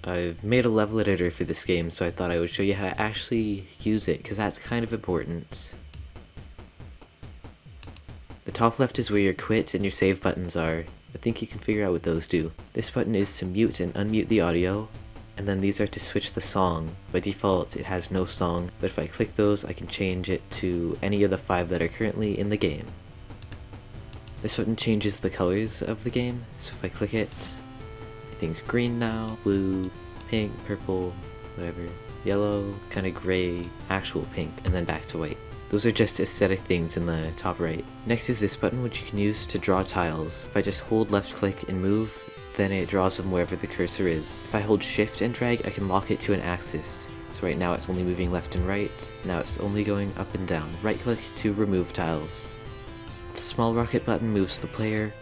I've made a level editor for this game, so I thought I would show you how to actually use it, because that's kind of important. The top left is where your quit and your save buttons are. I think you can figure out what those do. This button is to mute and unmute the audio, and then these are to switch the song. By default it has no song, but if I click those I can change it to any of the 5 that are currently in the game. This button changes the colors of the game, so if I click it, everything's green now, blue, pink, purple, whatever, yellow, kind of gray, actual pink, and then back to white. Those are just aesthetic things in the top right. Next is this button, which you can use to draw tiles. If I just hold left click and move, then it draws them wherever the cursor is. If I hold shift and drag, I can lock it to an axis. So right now it's only moving left and right, now it's only going up and down. Right click to remove tiles. The small rocket button moves the player.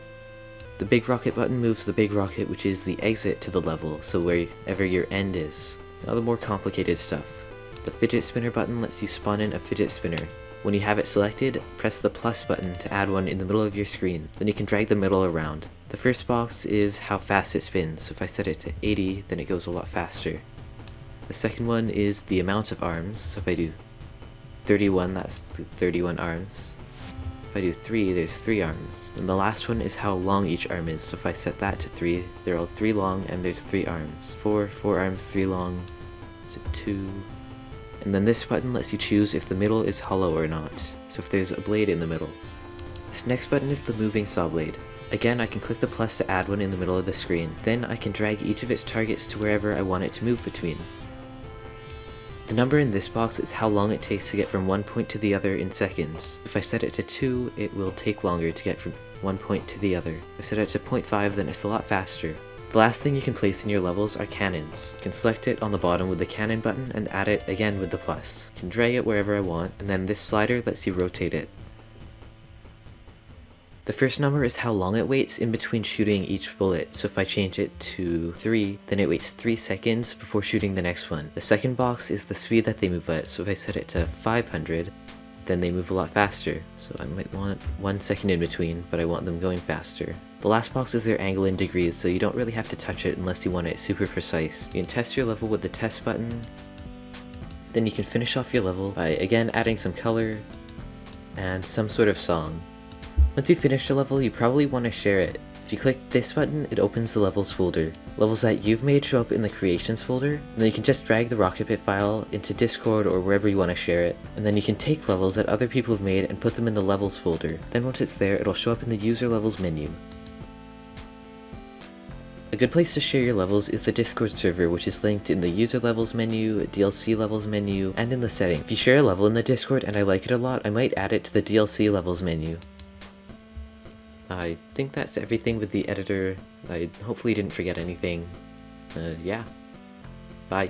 The big rocket button moves the big rocket, which is the exit to the level, so wherever your end is. Now the more complicated stuff. The fidget spinner button lets you spawn in a fidget spinner. When you have it selected, press the plus button to add one in the middle of your screen. Then you can drag the middle around. The first box is how fast it spins, so if I set it to 80, then it goes a lot faster. The second one is the amount of arms, so if I do 31, that's 31 arms. If I do 3, there's 3 arms. And the last one is how long each arm is, so if I set that to 3, they're all 3 long and there's 3 arms. 4 arms, 3 long, so 2. And then this button lets you choose if the middle is hollow or not, so if there's a blade in the middle. This next button is the moving saw blade. Again, I can click the plus to add one in the middle of the screen. Then I can drag each of its targets to wherever I want it to move between. The number in this box is how long it takes to get from one point to the other in seconds. If I set it to 2, it will take longer to get from one point to the other. If I set it to 0.5, then it's a lot faster. The last thing you can place in your levels are cannons. You can select it on the bottom with the cannon button and add it again with the plus. I can drag it wherever I want, and then this slider lets you rotate it. The first number is how long it waits in between shooting each bullet, so if I change it to 3, then it waits 3 seconds before shooting the next one. The second box is the speed that they move at, so if I set it to 500, then they move a lot faster, so I might want 1 second in between, but I want them going faster. The last box is their angle in degrees, so you don't really have to touch it unless you want it super precise. You can test your level with the test button, then you can finish off your level by again adding some color and some sort of song. Once you finish the level, you probably want to share it. If you click this button, it opens the levels folder. Levels that you've made show up in the creations folder, and then you can just drag the Rocketbit file into Discord or wherever you want to share it, and then you can take levels that other people have made and put them in the levels folder. Then once it's there, it'll show up in the user levels menu. A good place to share your levels is the Discord server, which is linked in the user levels menu, DLC levels menu, and in the settings. If you share a level in the Discord and I like it a lot, I might add it to the DLC levels menu. I think that's everything with the editor. I hopefully didn't forget anything. Yeah. Bye.